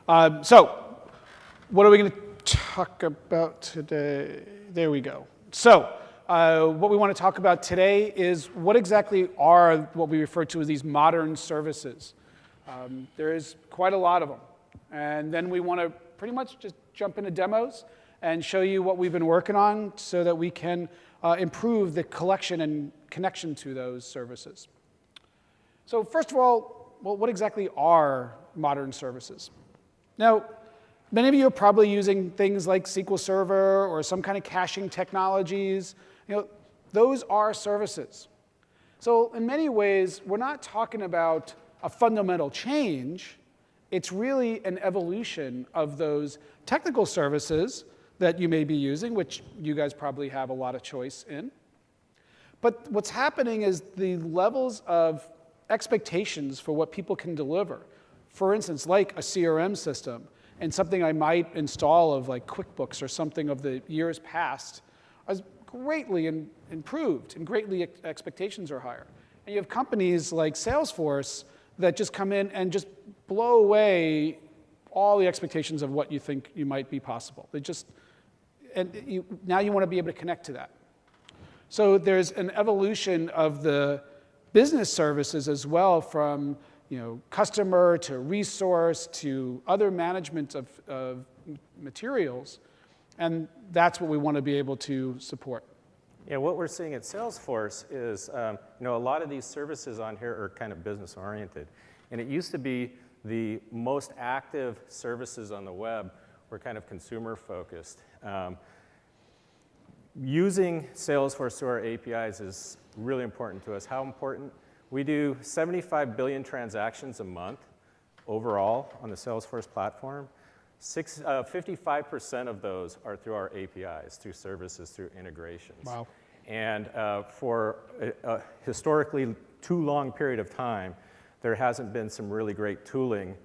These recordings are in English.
So what are we going to talk about today? There we go. So what we want to talk about today is what exactly are what we refer to as these modern services. There is quite a lot of them. And then we want to pretty much just jump into demos and show you what we've been working on so that we can improve the collection and connection to those services. So first of all, well, what exactly are modern services? Now, many of you are probably using things like SQL Server or some kind of caching technologies. Those are services. So in many ways, we're not talking about a fundamental change. It's really an evolution of those technical services that you may be using, which you guys probably have a lot of choice in. But what's happening is the levels of expectations for what people can deliver, for instance, like a CRM system and something I might install of like QuickBooks or something of the years past, is greatly improved and greatly expectations are higher. And you have companies like Salesforce that just come in and just blow away all the expectations of what you think you might be possible. Now you want to be able to connect to that. So there's an evolution of the business services as well, from customer to resource to other management of materials, and that's what we want to be able to support. Yeah, what we're seeing at Salesforce is a lot of these services on here are kind of business oriented, and it used to be the most active services on the web were kind of consumer focused. Using Salesforce through our APIs is really important to us. How important? We do 75 billion transactions a month overall on the Salesforce platform. 55% of those are through our APIs, through services, through integrations. Wow. And for a historically too long period of time, there hasn't been some really great tooling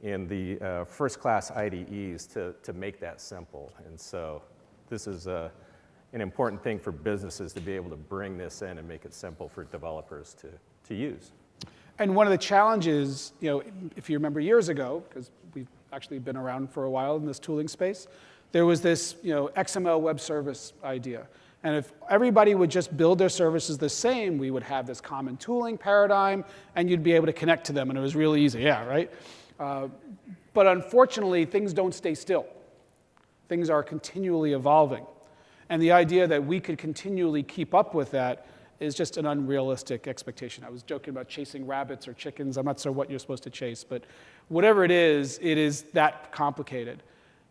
in the first-class IDEs to make that simple. And so this is an important thing for businesses to be able to bring this in and make it simple for developers to use. And one of the challenges, if you remember years ago, because we've actually been around for a while in this tooling space, there was this XML web service idea. And if everybody would just build their services the same, we would have this common tooling paradigm, and you'd be able to connect to them, and it was really easy, yeah, right? But unfortunately, things don't stay still. Things are continually evolving. And the idea that we could continually keep up with that is just an unrealistic expectation. I was joking about chasing rabbits or chickens. I'm not sure what you're supposed to chase, but whatever it is that complicated.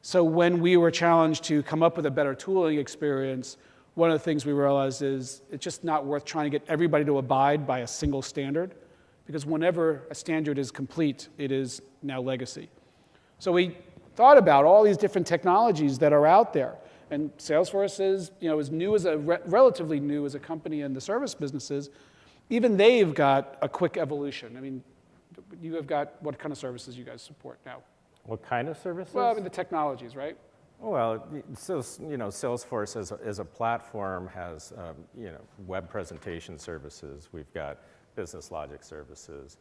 So when we were challenged to come up with a better tooling experience, one of the things we realized is it's just not worth trying to get everybody to abide by a single standard, because whenever a standard is complete, it is now legacy. So we thought about all these different technologies that are out there. And Salesforce is, relatively new as a company in the service businesses. Even they've got a quick evolution. I mean, you have got, what kind of services you guys support now? What kind of services? Well, I mean, the technologies, right? Well, so, Salesforce as a platform has, web presentation services. We've got business logic services.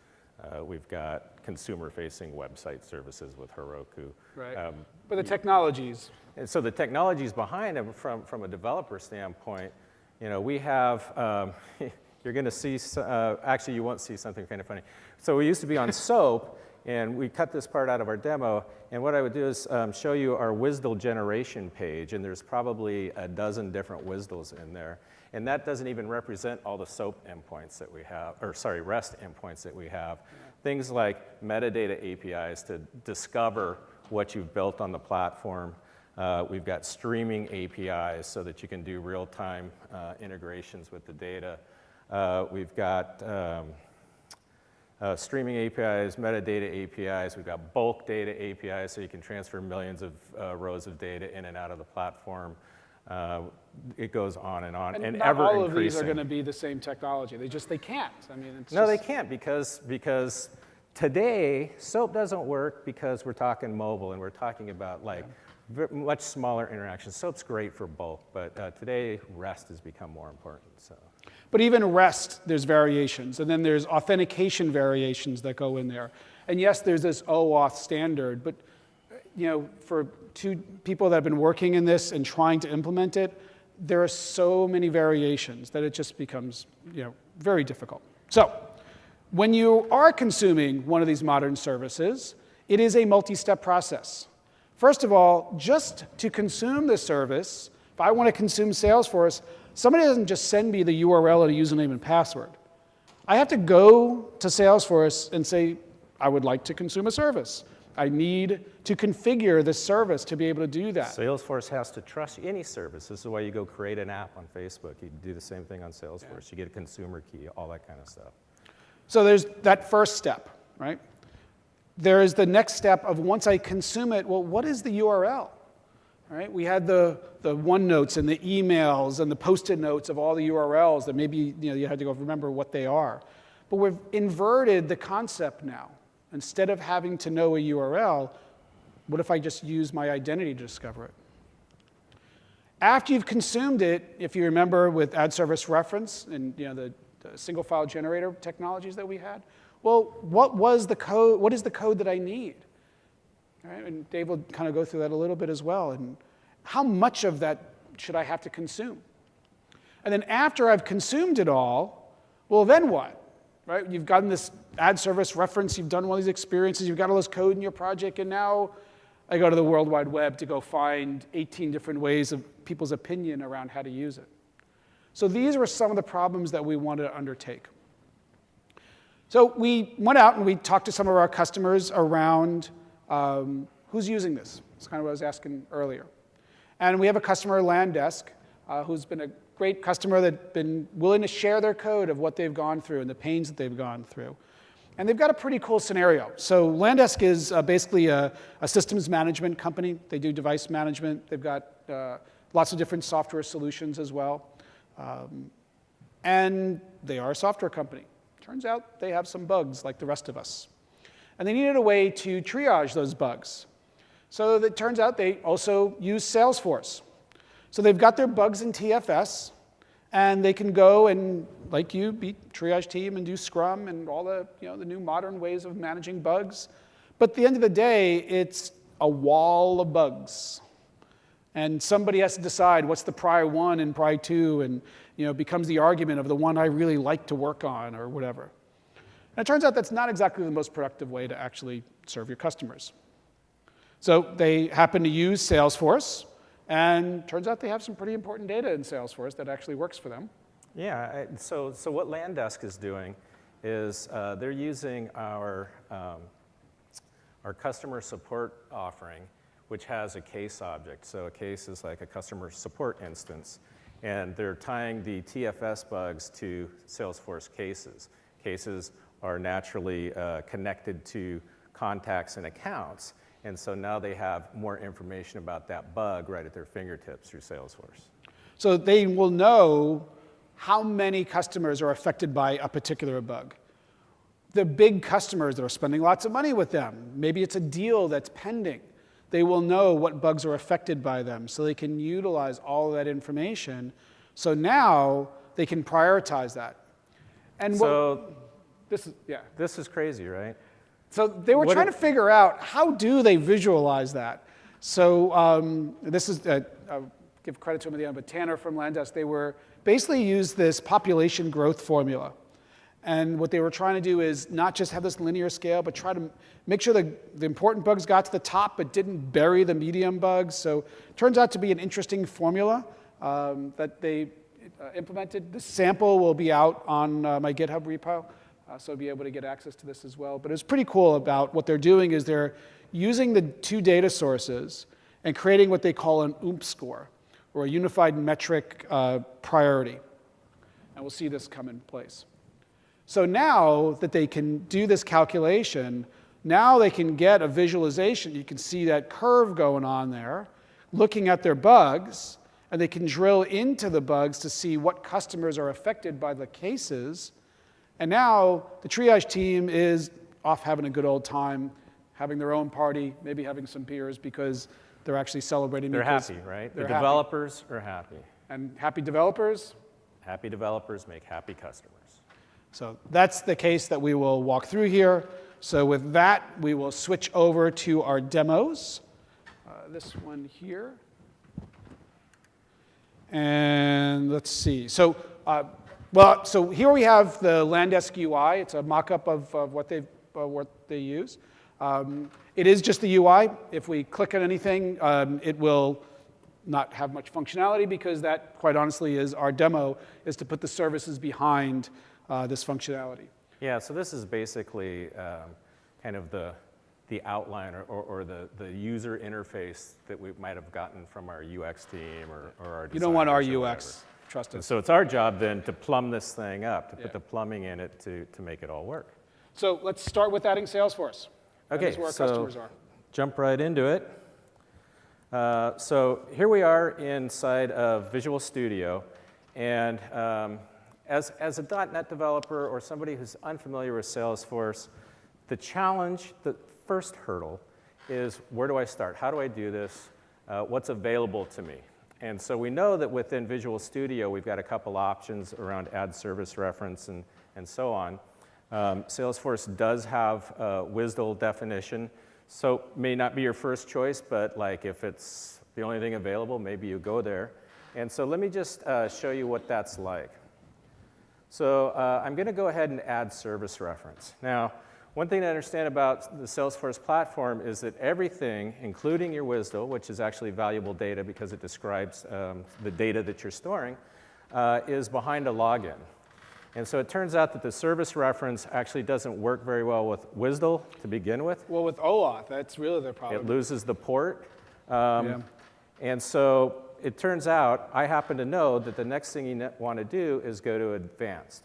We've got consumer-facing website services with Heroku. Right. But the technologies. And so the technologies behind them, from a developer standpoint, we have. You're going to see. Actually, you won't see something kind of funny. So we used to be on SOAP, and we cut this part out of our demo. And what I would do is show you our WSDL generation page, and there's probably a dozen different WSDLs in there. And that doesn't even represent all the SOAP endpoints that we have, REST endpoints that we have. Things like metadata APIs to discover what you've built on the platform. We've got streaming APIs so that you can do real-time integrations with the data. We've got streaming APIs, metadata APIs. We've got bulk data APIs so you can transfer millions of rows of data in and out of the platform. It goes on and on, and not ever all increasing. of these are going to be the same technology. They can't. I mean, no, they can't because today SOAP doesn't work because we're talking mobile and we're talking about much smaller interactions. SOAP's great for bulk, but today REST has become more important. So. But even REST, there's variations, and then there's authentication variations that go in there. And yes, there's this OAuth standard, but for two people that have been working in this and trying to implement it, there are so many variations that it just becomes very difficult. So when you are consuming one of these modern services, it is a multi-step process. First of all, just to consume the service, if I want to consume Salesforce, somebody doesn't just send me the URL and a username and password. I have to go to Salesforce and say, I would like to consume a service. I need to configure this service to be able to do that. Salesforce has to trust any service. This is why you go create an app on Facebook. You do the same thing on Salesforce. You get a consumer key, all that kind of stuff. So there's that first step, right? There is the next step of once I consume it, well, what is the URL? Right? We had the OneNotes and the emails and the Post-it notes of all the URLs that maybe you had to go remember what they are. But we've inverted the concept now. Instead of having to know a URL, what if I just use my identity to discover it? After you've consumed it, if you remember with ad service reference and the single file generator technologies that we had, well, what was the code? What is the code that I need? Right? And Dave will kind of go through that a little bit as well. And how much of that should I have to consume? And then after I've consumed it all, well, then what? Right? You've gotten this ad service reference, you've done all these experiences, you've got all this code in your project, and now I go to the World Wide Web to go find 18 different ways of people's opinion around how to use it. So these were some of the problems that we wanted to undertake. So we went out and we talked to some of our customers around who's using this. That's kind of what I was asking earlier. And we have a customer, Landesk, who's been a great customer that's been willing to share their code of what they've gone through and the pains that they've gone through. And they've got a pretty cool scenario. So Landesk is basically a systems management company. They do device management. They've got lots of different software solutions as well. And they are a software company. Turns out they have some bugs like the rest of us. And they needed a way to triage those bugs. So it turns out they also use Salesforce. So they've got their bugs in TFS, and they can go and, like you, be triage team and do Scrum and all the, the new modern ways of managing bugs. But at the end of the day, it's a wall of bugs. And somebody has to decide what's the prior one and prior two, and it becomes the argument of the one I really like to work on or whatever. And it turns out that's not exactly the most productive way to actually serve your customers. So they happen to use Salesforce, and turns out they have some pretty important data in Salesforce that actually works for them. Yeah, so what Landesk is doing is they're using our customer support offering, which has a case object. So a case is like a customer support instance. And they're tying the TFS bugs to Salesforce cases. Cases are naturally connected to contacts and accounts. And so now they have more information about that bug right at their fingertips through Salesforce. So they will know how many customers are affected by a particular bug. The big customers that are spending lots of money with them, maybe it's a deal that's pending. They will know what bugs are affected by them, so they can utilize all of that information. So now they can prioritize that. And so this is crazy, right? So they were trying to figure out how do they visualize that. So this is, I'll give credit to him at the end, but Tanner from Landesk, they were basically used this population growth formula. And what they were trying to do is not just have this linear scale, but try to make sure the important bugs got to the top, but didn't bury the medium bugs. So it turns out to be an interesting formula that they implemented. The sample will be out on my GitHub repo, so I'll be able to get access to this as well. But it's pretty cool about what they're doing is they're using the two data sources and creating what they call an OOMP score, or a unified metric priority. And we'll see this come in place. So now that they can do this calculation, now they can get a visualization. You can see that curve going on there, looking at their bugs, and they can drill into the bugs to see what customers are affected by the cases. And now the triage team is off having a good old time, having their own party, maybe having some beers because they're actually celebrating. They're happy, right? The developers are happy. And happy developers? Happy developers make happy customers. So that's the case that we will walk through here. So with that, we will switch over to our demos. This one here. And let's see. So, so here we have the Landesk UI. It's a mock-up of what they use. It is just the UI. If we click on anything, it will not have much functionality because that, quite honestly, is our demo, is to put the services behind this functionality. Yeah, so this is basically kind of the outline or the user interface that we might have gotten from our UX team or our designers. You don't want our or UX, whatever. trust us. So it's our job then to plumb this thing up, to put the plumbing in it to make it all work. So let's start with adding Salesforce. Okay, that is where our customers are. Jump right into it. So here we are inside of Visual Studio, and as a .NET developer or somebody who's unfamiliar with Salesforce, the challenge, the first hurdle is where do I start? How do I do this? What's available to me? And so we know that within Visual Studio, we've got a couple options around add service reference and so on. Salesforce does have a WSDL definition. So may not be your first choice, but like if it's the only thing available, maybe you go there. And so let me just show you what that's like. So I'm going to go ahead and add service reference. Now, one thing to understand about the Salesforce platform is that everything, including your WSDL, which is actually valuable data because it describes the data that you're storing, is behind a login. And so it turns out that the service reference actually doesn't work very well with WSDL to begin with. Well, with OAuth, that's really the problem. It loses the port. And so it turns out, I happen to know that the next thing you want to do is go to advanced,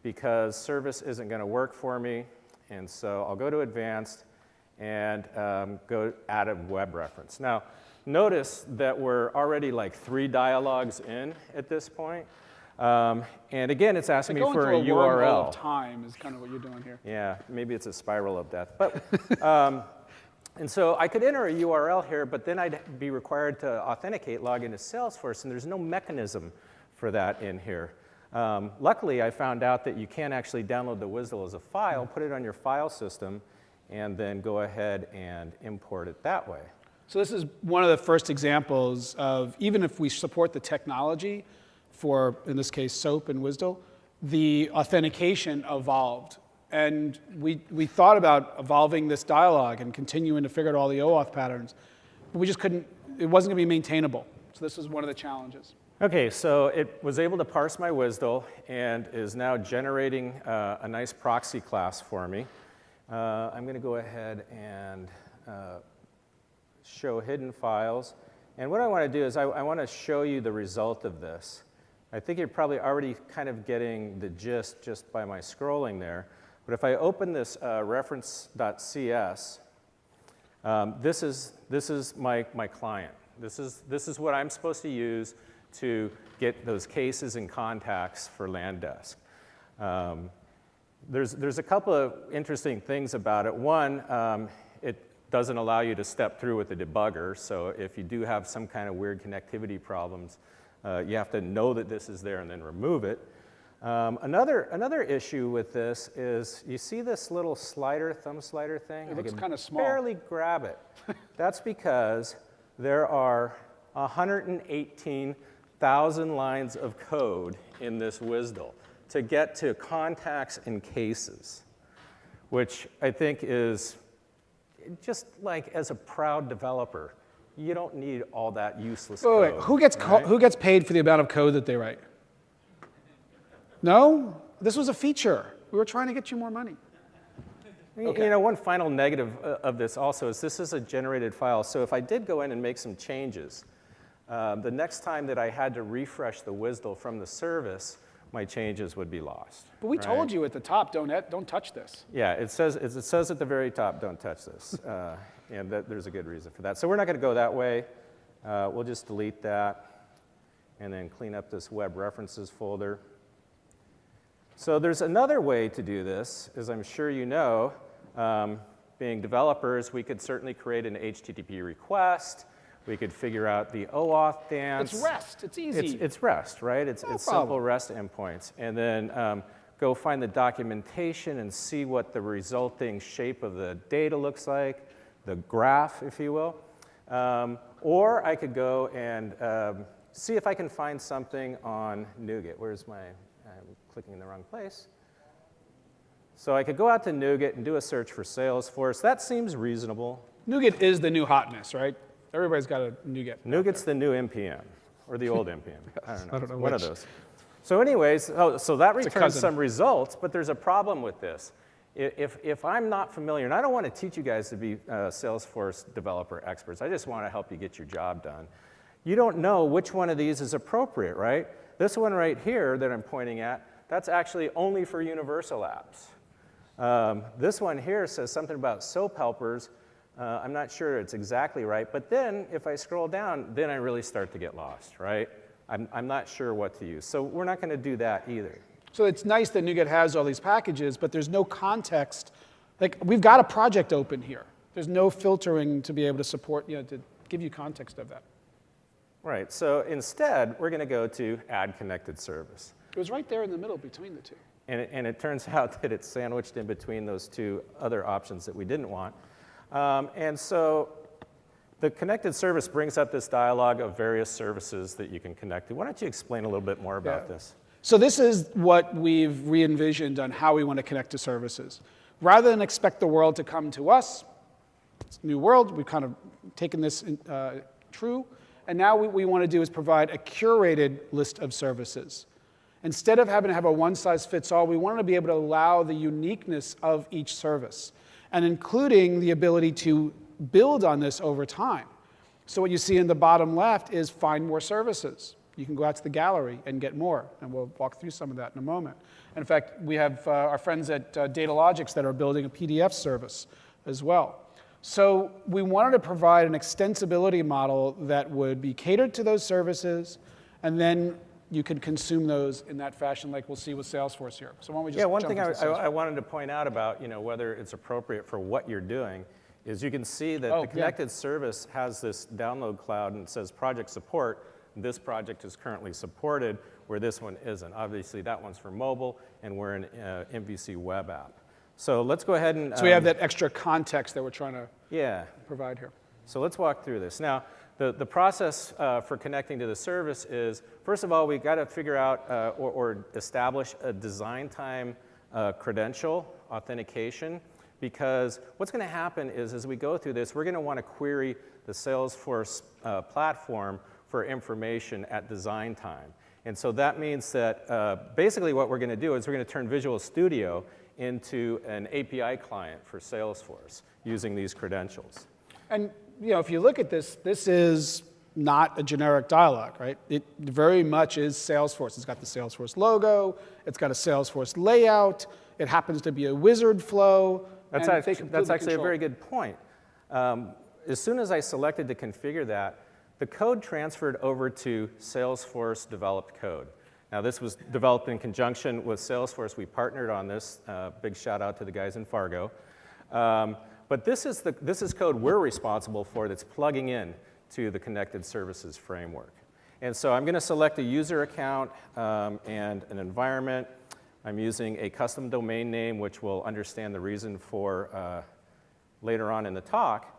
because service isn't going to work for me. And so I'll go to advanced and go add a web reference. Now, notice that we're already like 3 dialogues in at this point. And again, it's asking me for a URL. Wormhole of time is kind of what you're doing here. Yeah, maybe it's a spiral of death. But, and so I could enter a URL here, but then I'd be required to authenticate, log into Salesforce, and there's no mechanism for that in here. Luckily, I found out that you can actually download the WSDL as a file, put it on your file system, and then go ahead and import it that way. So this is one of the first examples of, even if we support the technology for, in this case, SOAP and WSDL, the authentication evolved. And we thought about evolving this dialogue and continuing to figure out all the OAuth patterns, but we just couldn't, it wasn't going to be maintainable. So this is one of the challenges. Okay, so it was able to parse my WSDL and is now generating a nice proxy class for me. I'm going to go ahead and show hidden files. And what I want to do is I want to show you the result of this. I think you're probably already kind of getting the gist just by my scrolling there. But if I open this reference.cs, this is my client. This is what I'm supposed to use to get those cases and contacts for Landesk. There's a couple of interesting things about it. One, it doesn't allow you to step through with the debugger. So if you do have some kind of weird connectivity problems, you have to know that this is there and then remove it. Another issue with this is you see this little slider, thumb slider thing? It looks kind of small. Barely grab it. That's because there are 118,000 lines of code in this WSDL to get to contacts and cases, which I think is just like, as a proud developer, you don't need all that useless code. Wait, who gets paid for the amount of code that they write? No? This was a feature. We were trying to get you more money. Okay. You know, one final negative of this also is this is a generated file. So if I did go in and make some changes, the next time that I had to refresh the WSDL from the service, my changes would be lost. But we told you at the top, don't touch this. Yeah, it says at the very top, don't touch this. And there's a good reason for that. So we're not going to go that way. We'll just delete that and then clean up this web references folder. So there's another way to do this, as I'm sure you know. Being developers, we could certainly create an HTTP request. We could figure out the OAuth dance. It's REST. It's easy. It's REST, right? It's simple REST endpoints. And then go find the documentation and see what the resulting shape of the data looks like, the graph, if you will. Or I could go and see if I can find something on NuGet. Where's my, I'm clicking in the wrong place. So I could go out to NuGet and do a search for Salesforce. That seems reasonable. NuGet is the new hotness, right? Everybody's got a NuGet. NuGet's the new NPM, or the old NPM. I don't know. One which. of those. So anyways, so that returns cousin. some results, but there's a problem with this. If I'm not familiar, and I don't want to teach you guys to be Salesforce developer experts, I just want to help you get your job done. You don't know which one of these is appropriate, right? This one right here that I'm pointing at, that's actually only for universal apps. This one here says something about soap helpers. I'm not sure it's exactly right, but then if I scroll down, then I really start to get lost, right? I'm not sure what to use. So we're not going to do that either. So it's nice that NuGet has all these packages, but there's no context. Like, we've got a project open here. There's no filtering to be able to support, to give you context of that. Right, so instead, we're going to go to Add Connected Service. It was right there in the middle between the two. And it turns out that it's sandwiched in between those two other options that we didn't want. And so the connected service brings up this dialog of various services that you can connect to. Why don't you explain a little bit more about this? So this is what we've re-envisioned on how we want to connect to services. Rather than expect the world to come to us, it's a new world, we've kind of taken this true, and now what we want to do is provide a curated list of services. Instead of having to have a one-size-fits-all, we want to be able to allow the uniqueness of each service, and including the ability to build on this over time. So what you see in the bottom left is find more services. You can go out to the gallery and get more, and we'll walk through some of that in a moment. And in fact, we have our friends at Datalogics that are building a PDF service as well. So we wanted to provide an extensibility model that would be catered to those services, and then you can consume those in that fashion, like we'll see with Salesforce here. So why don't we just one jump thing into Salesforce? I wanted to point out about whether it's appropriate for what you're doing is you can see that the connected service has this download cloud and it says project support. This project is currently supported, where this one isn't. Obviously, that one's for mobile, and we're an MVC web app. So let's go ahead and... So we have that extra context that we're trying to provide here. So let's walk through this. Now, the process for connecting to the service is, first of all, we've got to figure out or establish a design time credential authentication, because what's going to happen is as we go through this, we're going to want to query the Salesforce platform for information at design time. And so that means that basically what we're going to do is we're going to turn Visual Studio into an API client for Salesforce using these credentials. And if you look at this, this is not a generic dialog, right? It very much is Salesforce. It's got the Salesforce logo. It's got a Salesforce layout. It happens to be a wizard flow. That's actually a very good point. As soon as I selected to configure that, the code transferred over to Salesforce developed code. Now, this was developed in conjunction with Salesforce. We partnered on this. Big shout out to the guys in Fargo. But this is code we're responsible for that's plugging in to the connected services framework. And so I'm going to select a user account and an environment. I'm using a custom domain name, which we'll understand the reason for later on in the talk.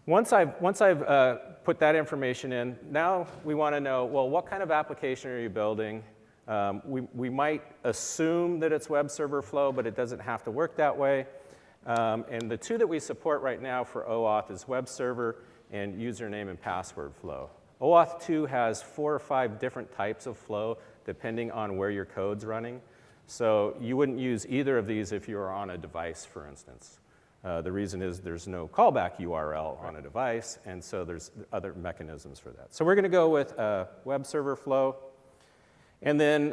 Once I've put that information in, now we want to know, well, what kind of application are you building? We might assume that it's web server flow, but it doesn't have to work that way. And the two that we support right now for OAuth is web server and username and password flow. OAuth 2 has 4 or 5 different types of flow depending on where your code's running. So you wouldn't use either of these if you were on a device, for instance. The reason is there's no callback URL on a device, and so there's other mechanisms for that. So we're going to go with web server flow. And then,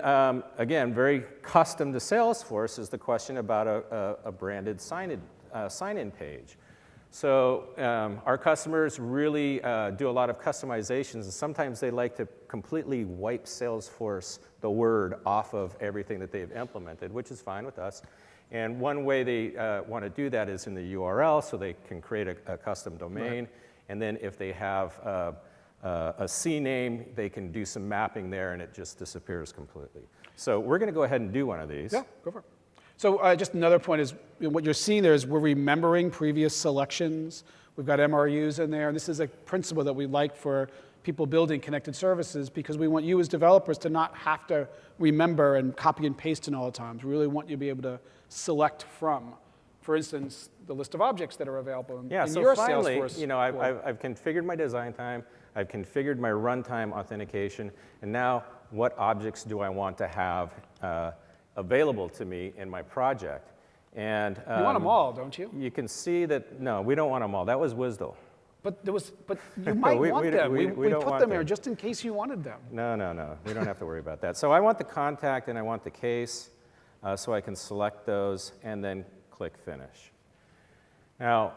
again, very custom to Salesforce is the question about a branded sign-in page. So our customers really do a lot of customizations, and sometimes they like to completely wipe Salesforce, the word, off of everything that they've implemented, which is fine with us. And one way they want to do that is in the URL, so they can create a custom domain. Right. And then if they have a C name, they can do some mapping there, and it just disappears completely. So we're going to go ahead and do one of these. Yeah, go for it. So just another point is, what you're seeing there is we're remembering previous selections. We've got MRUs in there, and this is a principle that we like for people building connected services, because we want you as developers to not have to remember and copy and paste in all the times. We really want you to be able to select from, for instance, the list of objects that are available in so your finally, Salesforce. I've configured my design time, I've configured my runtime authentication, and now what objects do I want to have available to me in my project? And you want them all, don't you? You can see that, no, we don't want them all. That was WSDL. But you might want them. We don't put want them there just in case you wanted them. No. We don't have to worry about that. So I want the contact and I want the case, so I can select those and then click Finish. Now,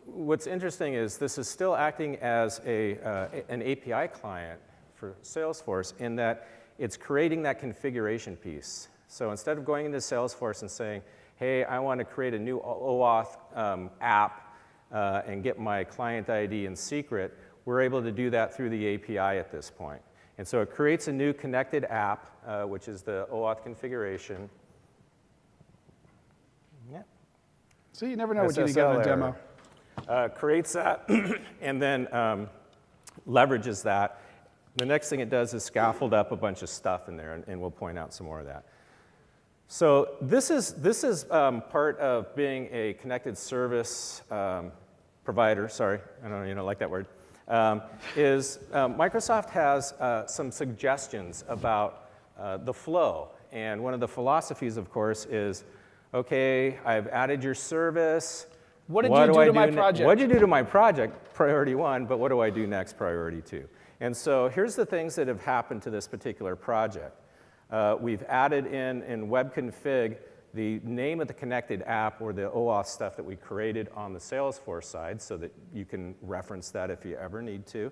what's interesting is this is still acting as an API client for Salesforce, in that it's creating that configuration piece. So instead of going into Salesforce and saying, hey, I want to create a new OAuth app, and get my client ID and secret, we're able to do that through the API at this point. And so it creates a new connected app, which is the OAuth configuration. Yeah. So you never know what you're going to get in a demo. Creates that and then leverages that. The next thing it does is scaffold up a bunch of stuff in there, and we'll point out some more of that. So this is part of being a connected service provider. Sorry, I don't like that word. Microsoft has some suggestions about the flow, and one of the philosophies, of course, is, okay, I've added your service. What did you do to my project? What did you do to my project? Priority 1, but what do I do next? Priority 2. And so here's the things that have happened to this particular project. We've added in web config the name of the connected app, or the OAuth stuff that we created on the Salesforce side, so that you can reference that if you ever need to.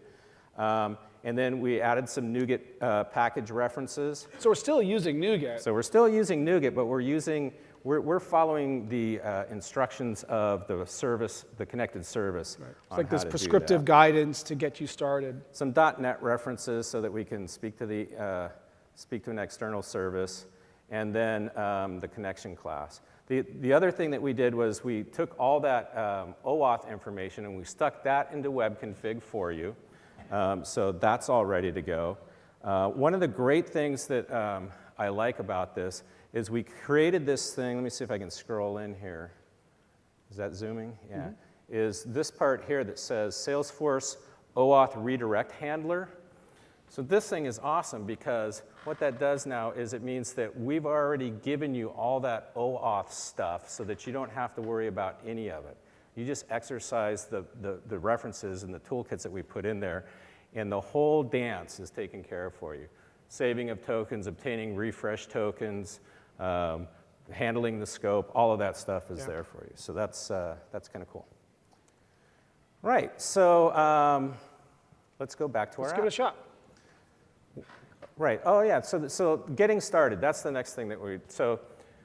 And then we added some NuGet package references. So we're still using NuGet. So we're still using NuGet, but we're following the instructions of the service, the connected service. Right. It's like this prescriptive guidance to get you started. Some .NET references so that we can speak to an external service, and then the connection class. The other thing that we did was we took all that OAuth information and we stuck that into web config for you. So that's all ready to go. One of the great things that I like about this is we created this thing. Let me see if I can scroll in here. Is that zooming? Yeah. Mm-hmm. Is this part here that says Salesforce OAuth redirect handler. So this thing is awesome, because what that does now is it means that we've already given you all that OAuth stuff so that you don't have to worry about any of it. You just exercise the references and the toolkits that we put in there, and the whole dance is taken care of for you. Saving of tokens, obtaining refresh tokens, handling the scope, all of that stuff is there for you. So that's kind of cool. Right, so let's go back to our app. Let's give it a shot. Right. Oh, yeah. So getting started, that's the next thing that so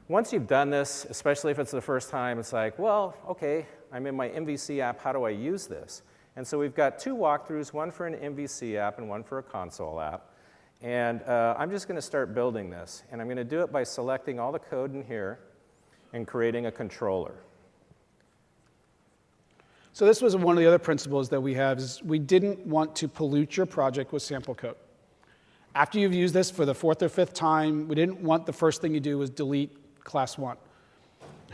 once you've done this, especially if it's the first time, it's like, well, okay, I'm in my MVC app. How do I use this? And so we've got 2 walkthroughs, one for an MVC app and one for a console app. And I'm just going to start building this. And I'm going to do it by selecting all the code in here and creating a controller. So this was one of the other principles that we have, is we didn't want to pollute your project with sample code. After you've used this for the 4th or 5th time, we didn't want the first thing you do was delete class 1.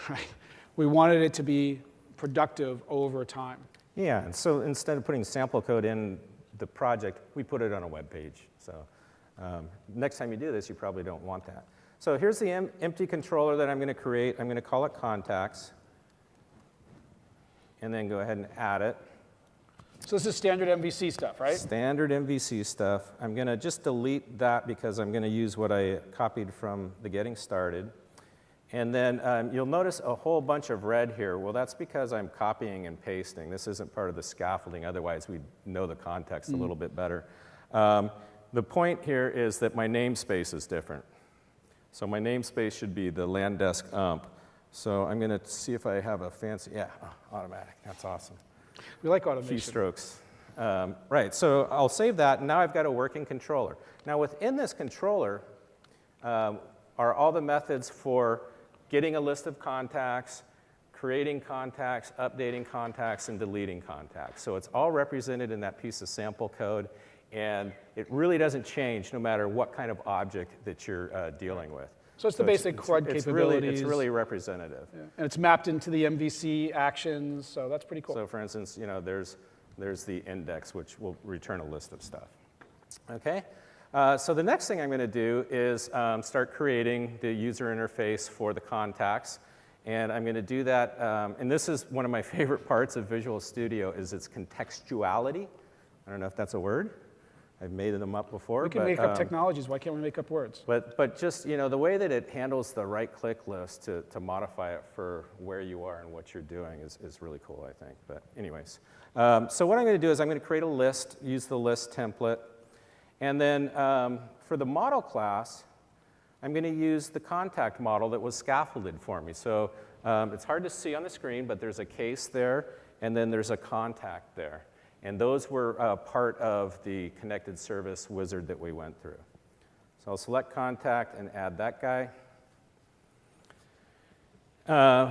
Right? We wanted it to be productive over time. Yeah, and so instead of putting sample code in the project, we put it on a web page. So next time you do this, you probably don't want that. So here's the empty controller that I'm going to create. I'm going to call it contacts, and then go ahead and add it. So this is standard MVC stuff, right? Standard MVC stuff. I'm going to just delete that because I'm going to use what I copied from the getting started. And then you'll notice a whole bunch of red here. Well, that's because I'm copying and pasting. This isn't part of the scaffolding. Otherwise, we'd know the context a little bit better. The point here is that my namespace is different. So my namespace should be the LANDesk UMP. So I'm going to see if I have a fancy, automatic. That's awesome. We like automation. Keystrokes. Right, so I'll save that, and now I've got a working controller. Now within this controller are all the methods for getting a list of contacts, creating contacts, updating contacts, and deleting contacts. So it's all represented in that piece of sample code, and it really doesn't change no matter what kind of object that you're dealing with. So it's the basic CRUD capabilities. It's really representative. Yeah. And it's mapped into the MVC actions, so that's pretty cool. So for instance, there's the index, which will return a list of stuff. Okay, so the next thing I'm going to do is start creating the user interface for the contacts. And I'm going to do that, and this is one of my favorite parts of Visual Studio, is its contextuality. I don't know if that's a word. I've made them up before. We can make up technologies. Why can't we make up words? But just, the way that it handles the right-click list to modify it for where you are and what you're doing is really cool, I think. But anyways, so what I'm going to do is I'm going to create a list, use the list template. And then for the model class, I'm going to use the contact model that was scaffolded for me. So it's hard to see on the screen, but there's a case there, and then there's a contact there. And those were part of the connected service wizard that we went through. So I'll select contact and add that guy.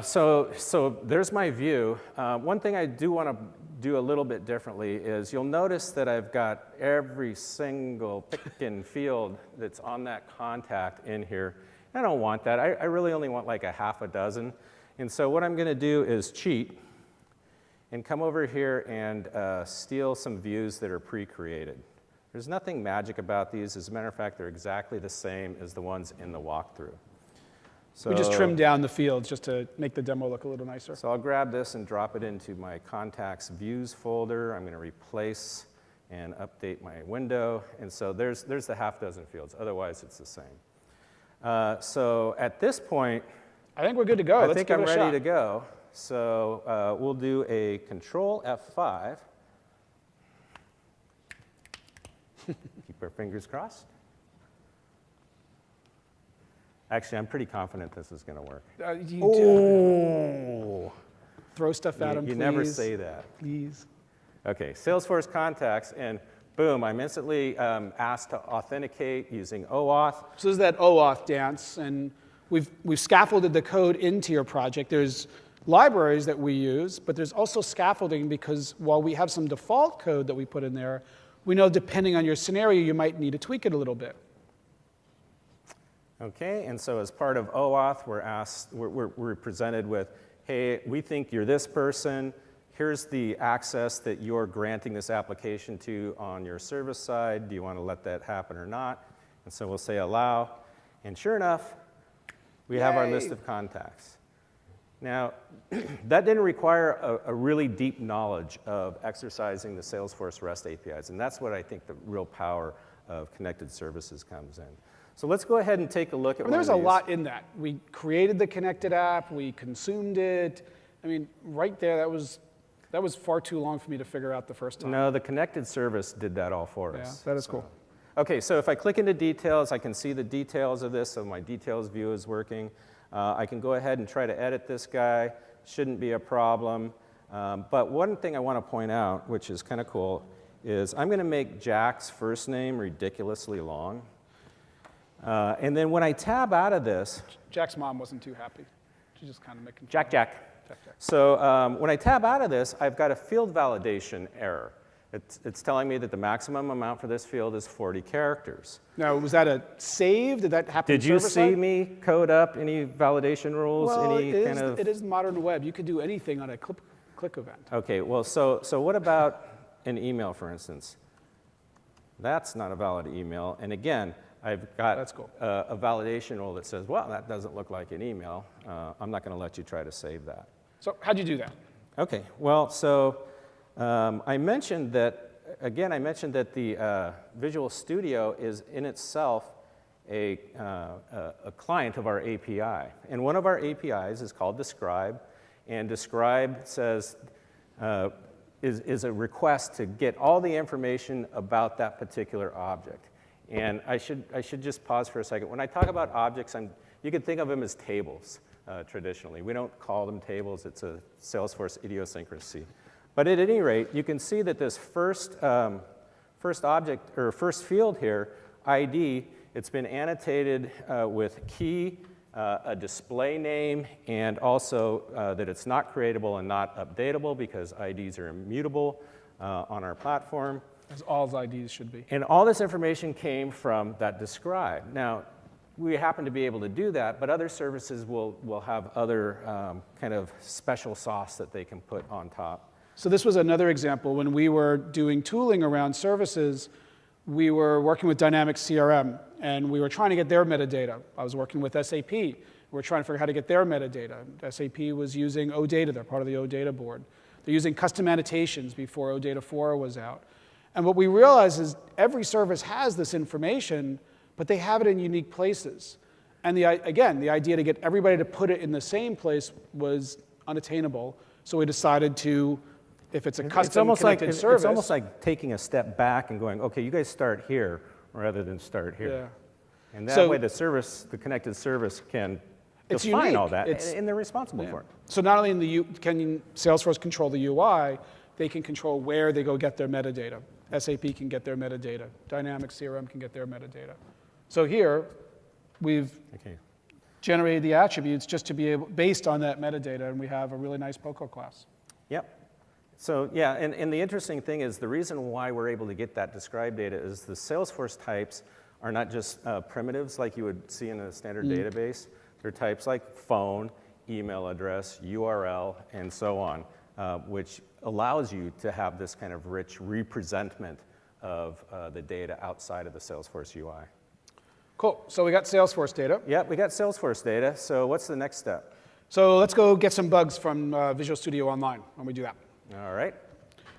So there's my view. One thing I do want to do a little bit differently is you'll notice that I've got every single pick-in field that's on that contact in here. I don't want that. I really only want like a half a dozen. And so what I'm going to do is cheat and come over here and steal some views that are pre-created. There's nothing magic about these. As a matter of fact, they're exactly the same as the ones in the walkthrough. So, we just trimmed down the fields just to make the demo look a little nicer. So I'll grab this and drop it into my contacts views folder. I'm going to replace and update my window. And so there's the half dozen fields. Otherwise, it's the same. So at this point, I think we're good to go. I think I'm ready to go. So we'll do a Control F5. Keep our fingers crossed. Actually, I'm pretty confident this is going to work. Throw stuff at them, please. You never say that. Please. OK, Salesforce contacts, and boom, I'm instantly asked to authenticate using OAuth. So this is that OAuth dance, and we've scaffolded the code into your project. There's libraries that we use, but there's also scaffolding because while we have some default code that we put in there, we know depending on your scenario, you might need to tweak it a little bit. Okay, and so as part of OAuth, we're presented with, hey, we think you're this person. Here's the access that you're granting this application to on your service side. Do you want to let that happen or not? And so we'll say allow. And sure enough, we have our list of contacts. Now, that didn't require a really deep knowledge of exercising the Salesforce REST APIs. And that's what I think the real power of connected services comes in. So let's go ahead and take a look at one of these. There's a lot in that. We created the connected app. We consumed it. I mean, right there, that was far too long for me to figure out the first time. No, the connected service did that all for us. Yeah, that is cool. OK, so if I click into details, I can see the details of this. So my details view is working. I can go ahead and try to edit this guy. Shouldn't be a problem. But one thing I want to point out, which is kind of cool, is I'm going to make Jack's first name ridiculously long. And then when I tab out of this, Jack's mom wasn't too happy. She's just kind of making fun. Jack. So when I tab out of this, I've got a field validation error. It's telling me that the maximum amount for this field is 40 characters. Now, was that a save? Did that happen? Did you see me code up any validation rules? Well, it is modern web. You could do anything on a click event. OK, well, so what about an email, for instance? That's not a valid email. And again, I've got a validation rule that says, well, that doesn't look like an email. I'm not going to let you try to save that. So how'd you do that? OK, well, so I mentioned that the Visual Studio is in itself a client of our API. And one of our APIs is called Describe. And Describe says, is a request to get all the information about that particular object. And I should just pause for a second. When I talk about objects, you can think of them as tables traditionally. We don't call them tables. It's a Salesforce idiosyncrasy. But at any rate, you can see that this first object, or first field here, ID, it's been annotated with key, a display name, and also that it's not creatable and not updatable because IDs are immutable on our platform. As all IDs should be. And all this information came from that describe. Now, we happen to be able to do that, but other services will have other kind of special sauce that they can put on top. So this was another example. When we were doing tooling around services, we were working with Dynamics CRM, and we were trying to get their metadata. I was working with SAP. We were trying to figure out how to get their metadata. SAP was using OData. They're part of the OData board. They're using custom annotations before OData 4 was out. And what we realized is every service has this information, but they have it in unique places. And again, the idea to get everybody to put it in the same place was unattainable. So we decided to, if it's a custom connected service. It's almost like taking a step back and going, okay, you guys start here rather than start here. Yeah. And that way the connected service can define all that, and they're responsible for it. So not only can Salesforce control the UI, they can control where they go get their metadata. SAP can get their metadata. Dynamics CRM can get their metadata. So here, we've generated the attributes just to be able, based on that metadata, and we have a really nice POCO class. Yep. So yeah, and the interesting thing is the reason why we're able to get that describe data is the Salesforce types are not just primitives like you would see in a standard database. They're types like phone, email address, URL, and so on, which allows you to have this kind of rich representment of the data outside of the Salesforce UI. Cool. So we got Salesforce data. Yep, we got Salesforce data. So what's the next step? So let's go get some bugs from Visual Studio Online when we do that. All right.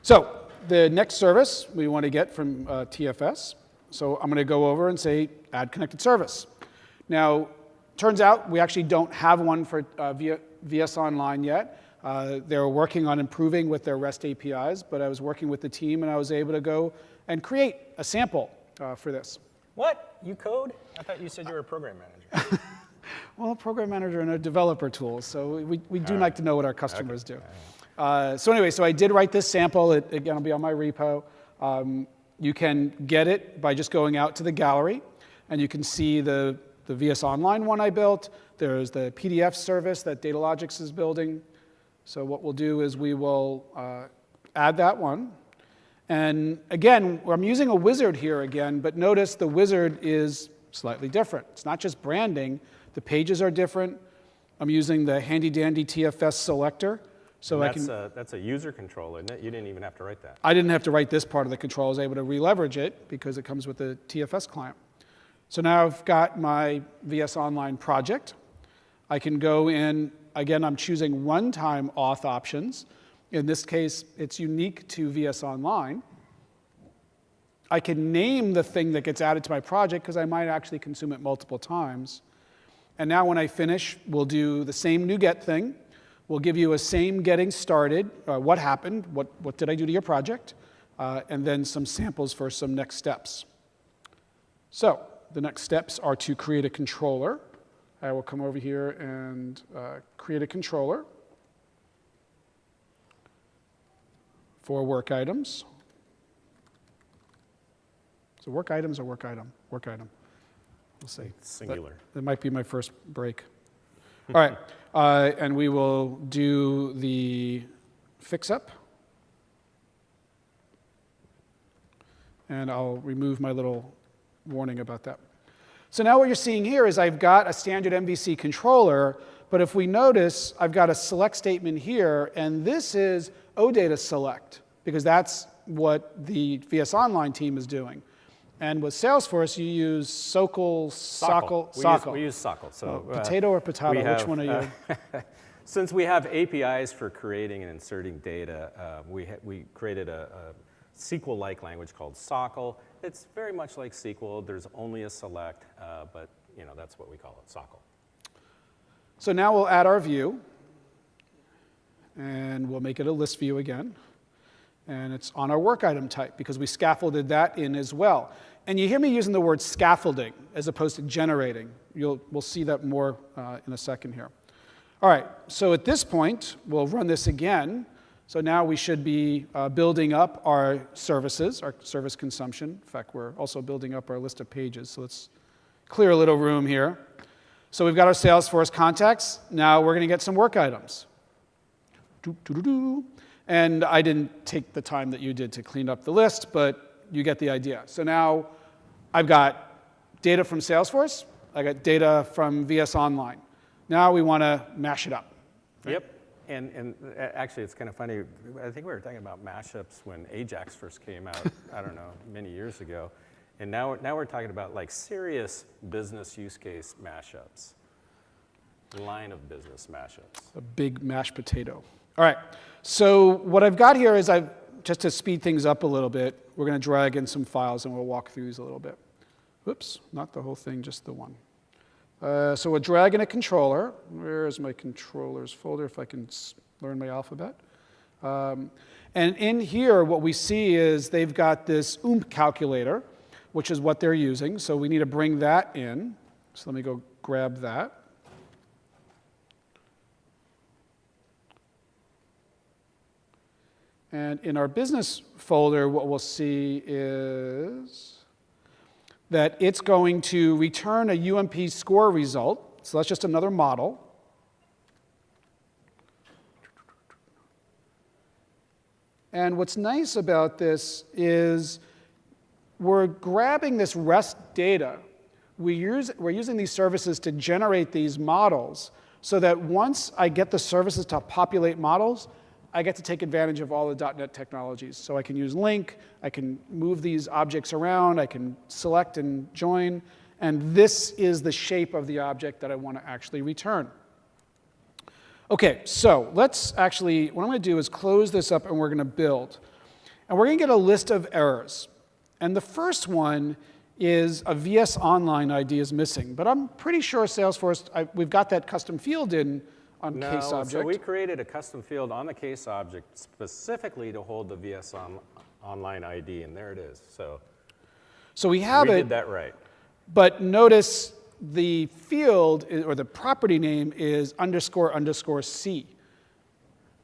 So the next service we want to get from TFS. So I'm going to go over and say add connected service. Now, turns out we actually don't have one for VS Online yet. They're working on improving with their REST APIs, but I was working with the team and I was able to go and create a sample for this. What? You code? I thought you said you were a program manager. Well, a program manager and a developer tool, so we do like to know what our customers do. So anyway, so I did write this sample. Again, it'll be on my repo. You can get it by just going out to the gallery, and you can see the VS Online one I built. There's the PDF service that Datalogix is building. So what we'll do is we will add that one. And again, I'm using a wizard here again, but notice the wizard is slightly different. It's not just branding. The pages are different. I'm using the handy-dandy TFS selector. So that's a user control, isn't it? You didn't even have to write that. I didn't have to write this part of the control. I was able to re-leverage it because it comes with the TFS client. So now I've got my VS Online project. I can go in, again, I'm choosing one-time auth options. In this case, it's unique to VS Online. I can name the thing that gets added to my project because I might actually consume it multiple times. And now when I finish, we'll do the same NuGet thing. We'll give you a same getting started, what happened, what did I do to your project, and then some samples for some next steps. So the next steps are to create a controller. I will come over here and create a controller for work items. So work items or work item? Work item. We'll see. Singular. That might be my first break. All right, and we will do the fix-up. And I'll remove my little warning about that. So now what you're seeing here is I've got a standard MVC controller, but if we notice, I've got a select statement here, and this is OData select, because that's what the VS Online team is doing. And with Salesforce, you use Socle. We use Socle. So potato or potato? Which one are you? Since we have APIs for creating and inserting data, we created a SQL-like language called Socle. It's very much like SQL. There's only a select, but that's what we call it, Socle. So now we'll add our view, and we'll make it a list view again. And it's on our work item type because we scaffolded that in as well. And you hear me using the word scaffolding as opposed to generating. We'll see that more in a second here. All right, so at this point, we'll run this again. So now we should be building up our services, our service consumption. In fact, we're also building up our list of pages. So let's clear a little room here. So we've got our Salesforce contacts. Now we're going to get some work items. And I didn't take the time that you did to clean up the list, but you get the idea. So now I've got data from Salesforce. I got data from VS Online. Now we want to mash it up. Right? Yep. And actually, it's kind of funny. I think we were talking about mashups when Ajax first came out, I don't know, many years ago. And now we're talking about like serious business use case mashups, line of business mashups. A big mashed potato. All right. So what I've got here is just to speed things up a little bit, we're going to drag in some files and we'll walk through these a little bit. Whoops, not the whole thing, just the one. So we'll drag in a controller. Where's my controllers folder if I can learn my alphabet? And in here, what we see is they've got this OOMP calculator, which is what they're using. So we need to bring that in. So let me go grab that. And in our business folder, what we'll see is that it's going to return a UMP score result. So that's just another model. And what's nice about this is we're grabbing this REST data. We're using these services to generate these models so that once I get the services to populate models, I get to take advantage of all the .NET technologies. So I can use link, I can move these objects around, I can select and join, and this is the shape of the object that I want to actually return. Okay, so let's actually, what I'm going to do is close this up and we're going to build. And we're going to get a list of errors. And the first one is a VS Online ID is missing. But I'm pretty sure Salesforce, we've got that custom field in on case object. So we created a custom field on the case object specifically to hold the VS Online ID, and there it is. So we have it. We did that right. But notice the field, or the property name, is __C.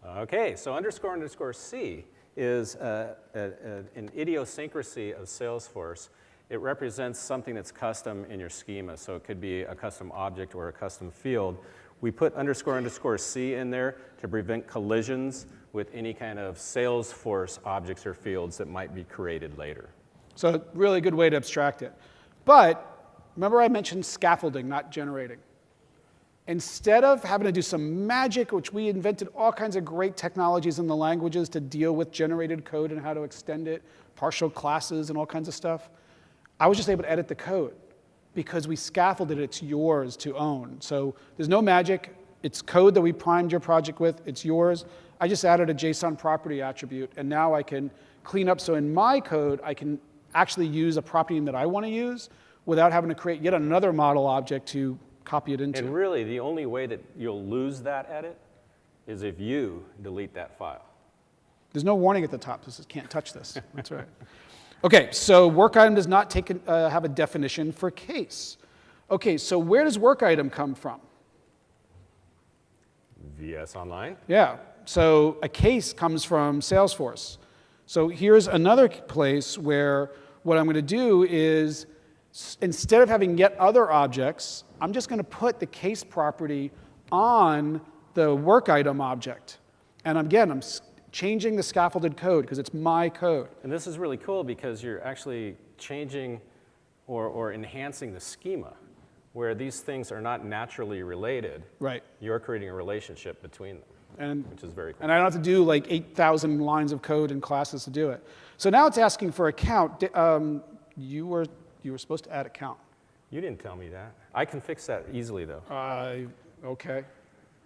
Okay, so __C is an idiosyncrasy of Salesforce. It represents something that's custom in your schema, so it could be a custom object or a custom field. We put __C in there to prevent collisions with any kind of Salesforce objects or fields that might be created later. So really good way to abstract it. But remember I mentioned scaffolding, not generating. Instead of having to do some magic, which we invented all kinds of great technologies in the languages to deal with generated code and how to extend it, partial classes and all kinds of stuff, I was just able to edit the code. Because we scaffolded it, it's yours to own. So there's no magic. It's code that we primed your project with. It's yours. I just added a JSON property attribute, and now I can clean up. So in my code, I can actually use a property that I want to use without having to create yet another model object to copy it into. And really, the only way that you'll lose that edit is if you delete that file. There's no warning at the top. This is can't touch this. That's right. Okay, so work item does not have a definition for case. Okay, so where does work item come from? VS Online. Yeah, so a case comes from Salesforce. So here's another place where what I'm going to do is, instead of having yet other objects, I'm just going to put the case property on the work item object. And again, I'm changing the scaffolded code because it's my code. And this is really cool because you're actually changing or enhancing the schema where these things are not naturally related. Right. You're creating a relationship between them, which is very cool. And I don't have to do like 8,000 lines of code and classes to do it. So now it's asking for a count. You were supposed to add a count. You didn't tell me that. I can fix that easily, though. Okay.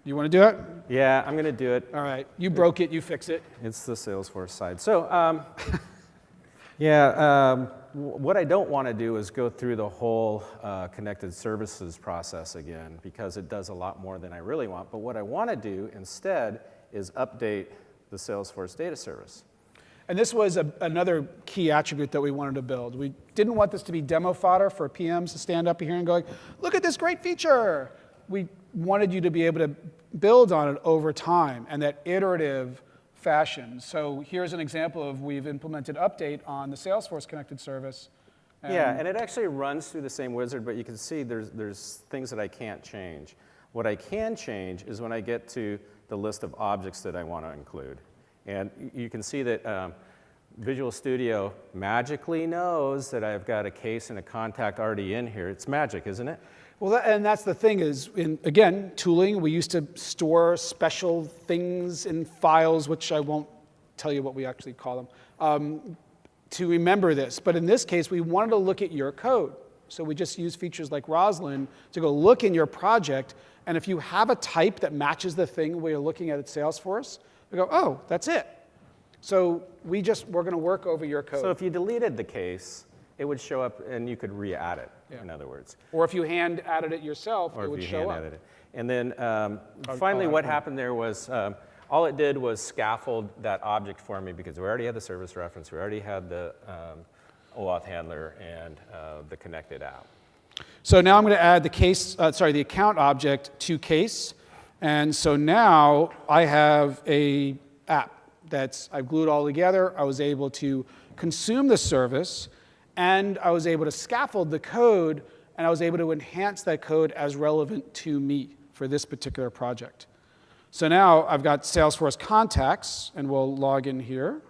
You want to do it? Yeah, I'm going to do it. All right. You broke it. You fix it. It's the Salesforce side. So, what I don't want to do is go through the whole connected services process again because it does a lot more than I really want. But what I want to do instead is update the Salesforce data service. And this was another key attribute that we wanted to build. We didn't want this to be demo fodder for PMs to stand up here and go, look at this great feature. We wanted you to be able to build on it over time, and that iterative fashion. So here's an example of we've implemented update on the Salesforce connected service. Yeah, and it actually runs through the same wizard, but you can see there's things that I can't change. What I can change is when I get to the list of objects that I want to include. And you can see that Visual Studio magically knows that I've got a case and a contact already in here. It's magic, isn't it? Well, and that's the thing is, again, tooling, we used to store special things in files, which I won't tell you what we actually call them, to remember this. But in this case, we wanted to look at your code. So we just use features like Roslyn to go look in your project, and if you have a type that matches the thing we're looking at Salesforce, we go, oh, that's it. So we're going to work over your code. So if you deleted the case, it would show up and you could re-add it, in other words. Or if you hand added it yourself, it would show up. Added it. And then finally what happened there was all it did was scaffold that object for me because we already had the service reference, we already had the OAuth handler and the connected app. So now I'm going to add the account object to case. And so now I have a app I've glued all together. I was able to consume the service, and I was able to scaffold the code, and I was able to enhance that code as relevant to me for this particular project. So now I've got Salesforce contacts, and we'll log in here.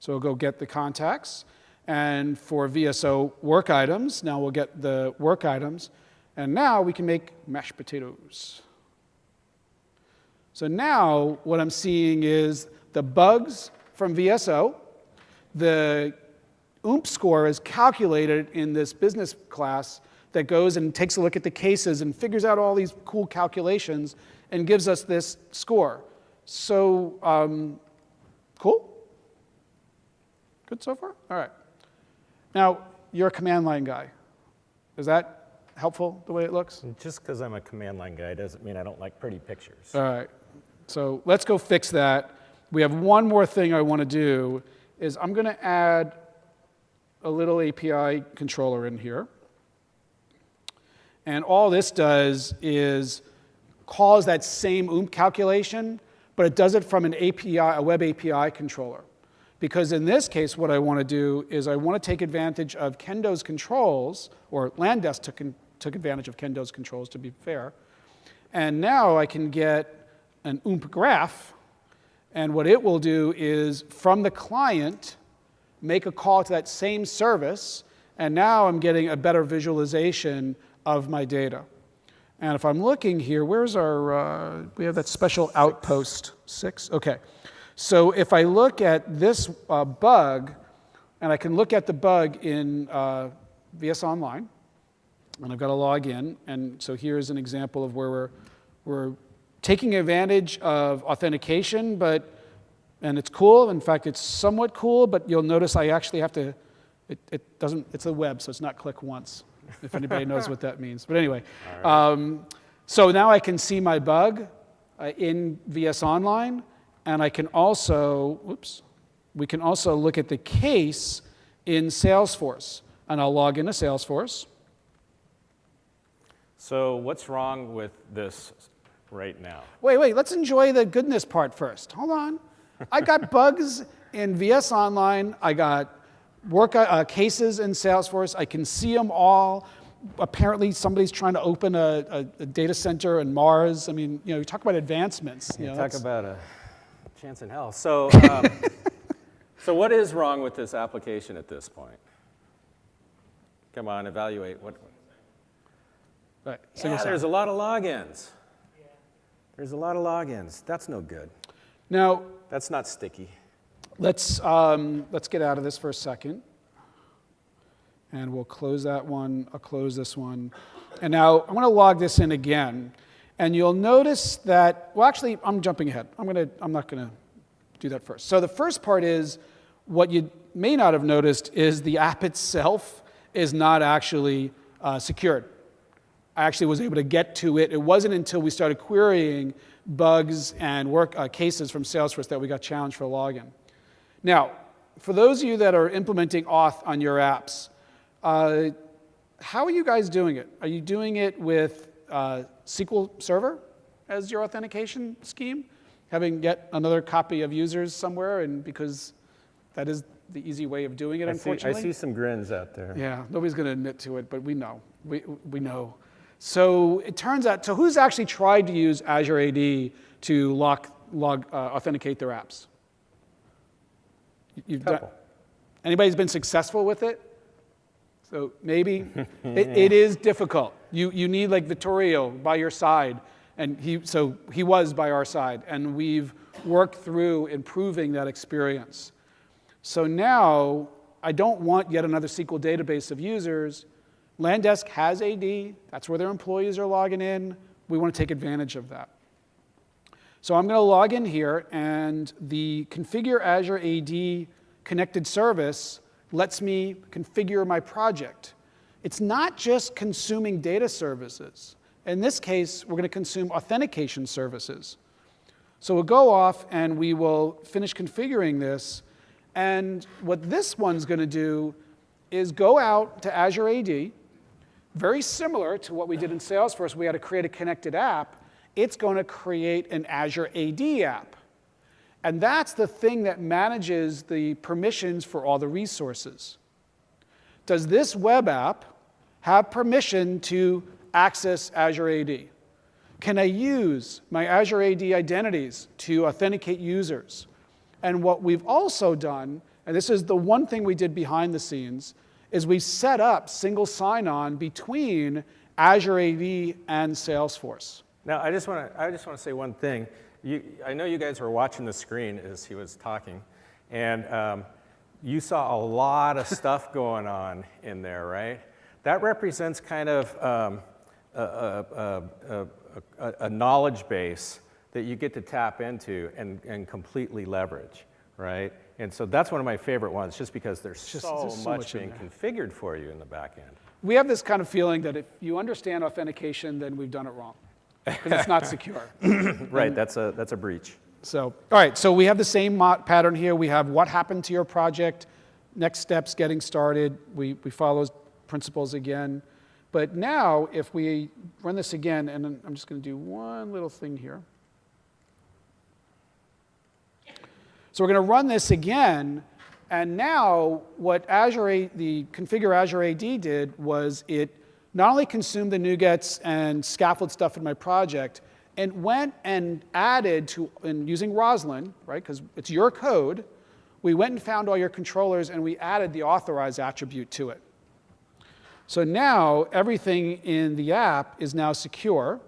So we'll go get the contacts. And for VSO work items, now we'll get the work items. And now we can make mashed potatoes. So now what I'm seeing is the bugs from VSO. The OOMP score is calculated in this business class that goes and takes a look at the cases and figures out all these cool calculations and gives us this score. So cool? Good so far? All right. Now, you're a command line guy. Is that helpful the way it looks? Just because I'm a command line guy doesn't mean I don't like pretty pictures. All right. So let's go fix that. We have one more thing I want to do is I'm going to add a little API controller in here. And all this does is calls that same OOMP calculation, but it does it from an API, a web API controller. Because in this case, what I want to do is I want to take advantage of Kendo's controls, or Landesk took advantage of Kendo's controls, to be fair. And now I can get an OOMP graph, and what it will do is, from the client, make a call to that same service, and now I'm getting a better visualization of my data. And if I'm looking here, where's our, we have that special outpost, 6? Okay. So if I look at this bug, and I can look at the bug in VS Online, and I've got to log in, and so here's an example of where we're taking advantage of authentication, and it's cool. In fact, it's somewhat cool, but you'll notice I actually have to, it doesn't, it's a web, so it's not click once, if anybody knows what that means. But anyway, right. So now I can see my bug in VS Online, and I can also, we can also look at the case in Salesforce. And I'll log into Salesforce. So what's wrong with this right now? Wait, let's enjoy the goodness part first. Hold on. I got bugs in VS Online. I got work cases in Salesforce. I can see them all. Apparently somebody's trying to open a data center in Mars. I mean, you talk about advancements. Talk about a chance in hell. So, so what is wrong with this application at this point? Come on, evaluate. What? Right. Yeah, there's a lot of logins. Yeah. There's a lot of logins. That's no good. Now, that's not sticky. Let's get out of this for a second. And we'll close that one. I'll close this one. And now I'm going to log this in again. And you'll notice that, well, actually, I'm jumping ahead. I'm not going to do that first. So the first part is, what you may not have noticed is the app itself is not actually secured. I actually was able to get to it. It wasn't until we started querying bugs and work cases from Salesforce that we got challenged for login. Now, for those of you that are implementing auth on your apps, how are you guys doing it? Are you doing it with SQL Server as your authentication scheme, having yet another copy of users somewhere, and because that is the easy way of doing it, unfortunately. I see some grins out there. Yeah, nobody's going to admit to it, but we know. We know. So it turns out, so who's actually tried to use Azure AD to authenticate their apps? You've done. Anybody's been successful with it? So maybe. It is difficult. You need like Vittorio by your side, and he was by our side, and we've worked through improving that experience. So now I don't want yet another SQL database of users. Landesk has AD. That's where their employees are logging in. We want to take advantage of that. So I'm going to log in here, and the Configure Azure AD connected service lets me configure my project. It's not just consuming data services. In this case, we're going to consume authentication services. So we'll go off, and we will finish configuring this. And what this one's going to do is go out to Azure AD, very similar to what we did in Salesforce. We had to create a connected app. It's going to create an Azure AD app. And that's the thing that manages the permissions for all the resources. Does this web app have permission to access Azure AD? Can I use my Azure AD identities to authenticate users? And what we've also done, and this is the one thing we did behind the scenes, is we set up single sign-on between Azure AD and Salesforce. Now, I just want to say one thing. I know you guys were watching the screen as he was talking, and you saw a lot of stuff going on in there, right? That represents kind of a knowledge base that you get to tap into and completely leverage, right? And so that's one of my favorite ones, just because there's so much being configured for you in the back end. We have this kind of feeling that if you understand authentication, then we've done it wrong, because it's not secure. Right, that's a breach. So, all right, so we have the same pattern here. We have what happened to your project, next steps, getting started. We follow those principles again. But now, if we run this again, and I'm just going to do one little thing here. So we're going to run this again, and now what the Configure Azure AD did was it not only consumed the NuGets and scaffold stuff in my project, and went and added and using Roslyn, right, because it's your code, we went and found all your controllers, and we added the authorize attribute to it. So now everything in the app is now secure.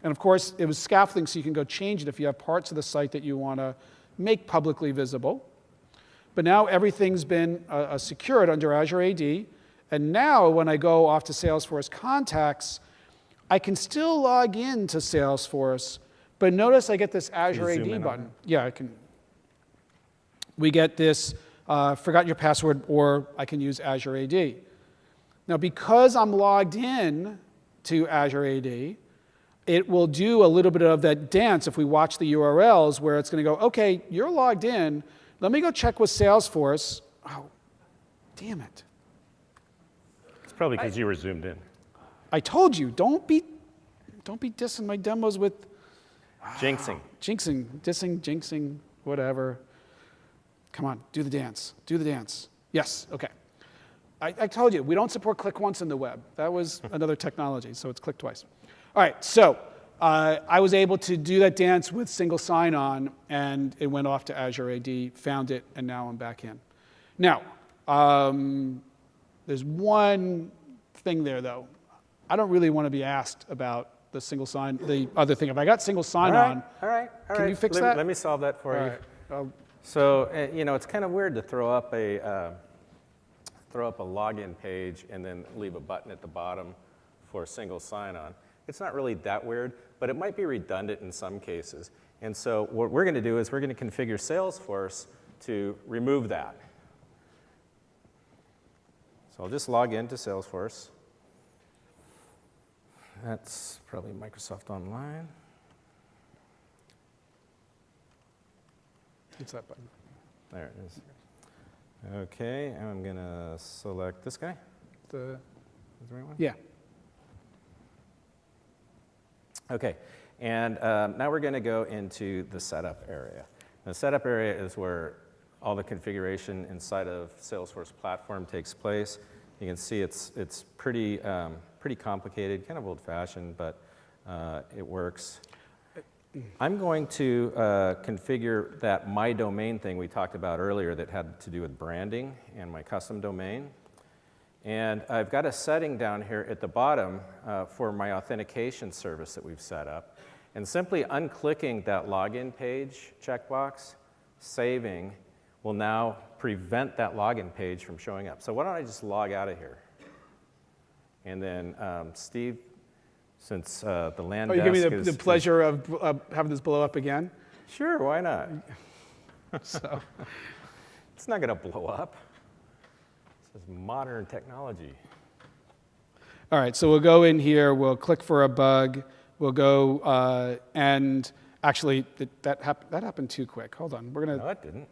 And of course, it was scaffolding, so you can go change it if you have parts of the site that you want to make publicly visible. But now everything's been secured under Azure AD. And now when I go off to Salesforce Contacts, I can still log in to Salesforce, but notice I get this Azure AD button. Yeah, I can. We get this forgot your password, or I can use Azure AD. Now, because I'm logged in to Azure AD, it will do a little bit of that dance if we watch the URLs, where it's going to go, OK, you're logged in. Let me go check with Salesforce. Oh, damn it. It's probably because you were zoomed in. I told you, don't be dissing my demos with Jinxing. Jinxing, dissing, jinxing, whatever. Come on, do the dance. Do the dance. Yes, OK. I told you, we don't support click once in the web. That was another technology, so it's click twice. All right, so I was able to do that dance with single sign-on, and it went off to Azure AD, found it, and now I'm back in. Now, there's one thing there, though. I don't really want to be asked about the other thing. If I got single sign-on, all right. Can you fix that? Let me solve that for you. Right. So, it's kind of weird to throw up a login page and then leave a button at the bottom for single sign-on. It's not really that weird, but it might be redundant in some cases. And so what we're going to do is we're going to configure Salesforce to remove that. So I'll just log into Salesforce. That's probably Microsoft Online. It's that button. There it is. OK, and I'm going to select this guy. Is the right one? Yeah. Okay, and now we're going to go into the setup area. The setup area is where all the configuration inside of Salesforce platform takes place. You can see it's pretty complicated, kind of old-fashioned, but it works. I'm going to configure that my domain thing we talked about earlier that had to do with branding and my custom domain. And I've got a setting down here at the bottom for my authentication service that we've set up. And simply unclicking that login page checkbox, saving, will now prevent that login page from showing up. So why don't I just log out of here? And then Steve, since the land desk you give me is... the pleasure of having this blow up again? Sure, why not? So, It's not going to blow up. This is modern technology. all right, so we'll go in here, we'll click for a bug, we'll go and actually, that happened too quick. Hold on, we're gonna. No, it didn't.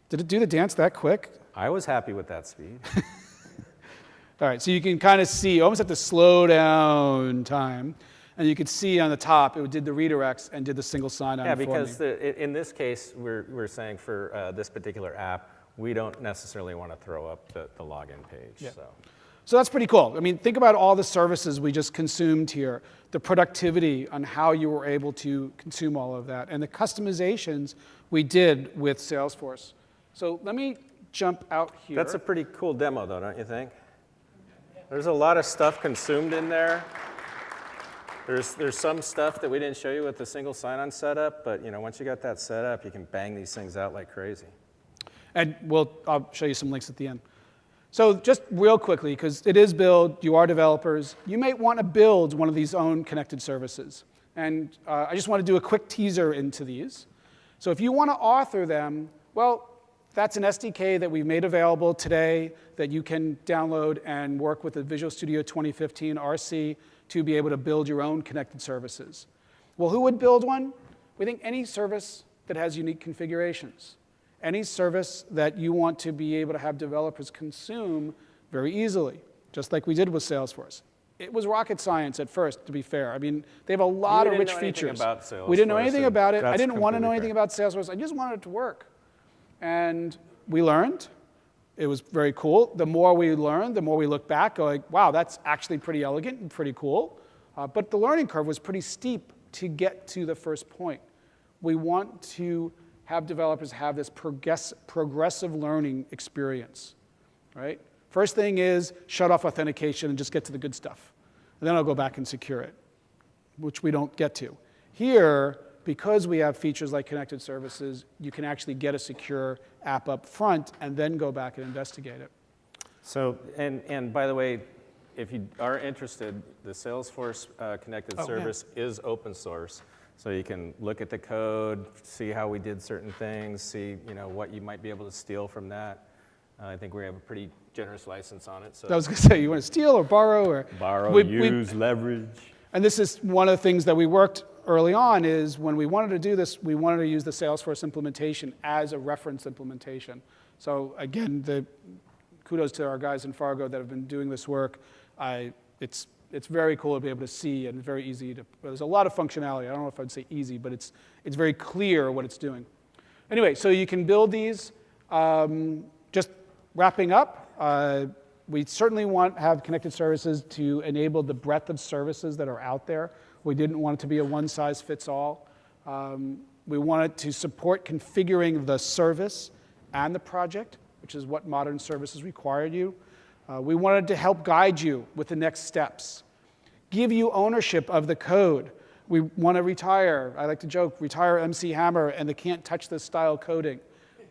Did it do the dance that quick? I was happy with that speed. All right, so you can kind of see, almost at the slow down time, and you could see on the top, it did the redirects and did the single sign-on Yeah, for me. because in this case, we're saying for this particular app, we don't necessarily want to throw up the login page. Yeah. So. So that's pretty cool. I mean, think about all the services we just consumed here, the productivity on how you were able to consume all of that, and the customizations we did with Salesforce. So let me jump out here. That's a pretty cool demo, though, don't you think? There's a lot of stuff consumed in there. There's some stuff that we didn't show you with the single sign-on setup, but once you got that set up, you can bang these things out like crazy. And I'll show you some links at the end. So just real quickly, because it is build, you are developers, you may want to build one of these own connected services. And I just want to do a quick teaser into these. So if you want to author them, well, that's an SDK that we've made available today that you can download and work with the Visual Studio 2015 RC to be able to build your own connected services. Well, who would build one? We think any service that has unique configurations. Any service that you want to be able to have developers consume very easily, just like we did with Salesforce. It was rocket science at first, to be fair. I mean, they have a lot of rich features. We didn't know anything about it. I didn't want to know anything about Salesforce. I just wanted it to work. And we learned. It was very cool. The more we learned, the more we look back, go like, wow, that's actually pretty elegant and pretty cool. But the learning curve was pretty steep to get to the first point. We want to have developers have this progressive learning experience, right? First thing is shut off authentication and just get to the good stuff. And then I'll go back and secure it, which we don't get to. Here, because we have features like connected services, you can actually get a secure app up front and then go back and investigate it. So, and by the way, if you are interested, the Salesforce connected service is open source. So you can look at the code, see how we did certain things, see what you might be able to steal from that. I think we have a pretty generous license on it. So I was going to say, you want to steal or borrow? Or borrow, use, leverage. And this is one of the things that we worked early on is when we wanted to do this, we wanted to use the Salesforce implementation as a reference implementation. So again, kudos to our guys in Fargo that have been doing this work. It's very cool to be able to see and very easy to, there's a lot of functionality. I don't know if I'd say easy, but it's very clear what it's doing. Anyway, so you can build these. Just wrapping up, we certainly have connected services to enable the breadth of services that are out there. We didn't want it to be a one-size-fits-all. We wanted to support configuring the service and the project, which is what modern services required you. We wanted to help guide you with the next steps, give you ownership of the code. We want to retire, I like to joke, retire MC Hammer and the can't touch this style coding.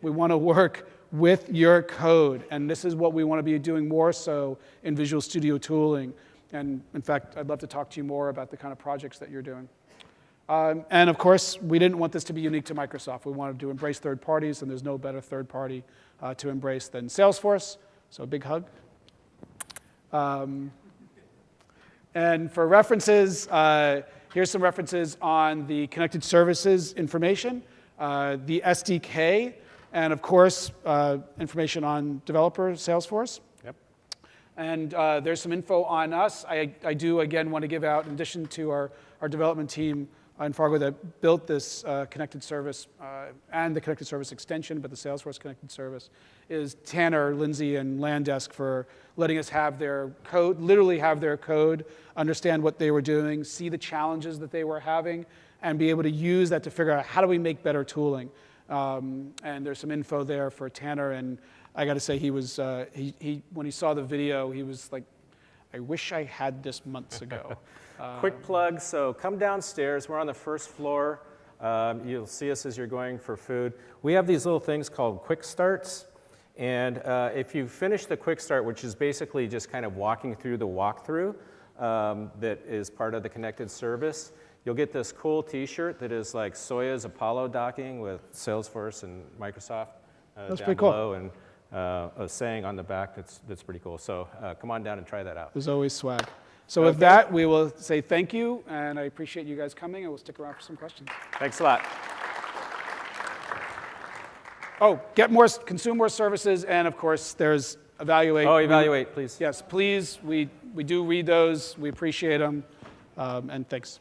We want to work with your code, and this is what we want to be doing more so in Visual Studio tooling. And in fact, I'd love to talk to you more about the kind of projects that you're doing. And of course, we didn't want this to be unique to Microsoft. We wanted to embrace third parties, and there's no better third party to embrace than Salesforce. So a big hug. And for references, here's some references on the connected services information, the SDK, and of course, information on developer Salesforce. Yep. And there's some info on us. I do, again, want to give out, in addition to our development team in Fargo that built this connected service and the connected service extension, but the Salesforce connected service, is Tanner, Lindsay, and Landesk for letting us have their code, literally have their code, understand what they were doing, see the challenges that they were having, and be able to use that to figure out how do we make better tooling. And there's some info there for Tanner, and I got to say, he was when he saw the video, he was like, I wish I had this months ago. Quick plug, so come downstairs. We're on the first floor. You'll see us as you're going for food. We have these little things called quick starts. And if you finish the quick start, which is basically just kind of walking through the walkthrough that is part of the connected service, you'll get this cool t-shirt that is like Soya's Apollo docking with Salesforce and Microsoft That's down pretty cool. below, and a saying on the back that's pretty cool. So come on down and try that out. There's always swag. So with that, we will say thank you, and I appreciate you guys coming, and we'll stick around for some questions. Thanks a lot. Oh, consume more services, and of course, there's evaluate. Oh, evaluate, please. Yes, please. We do read those. We appreciate them, and thanks.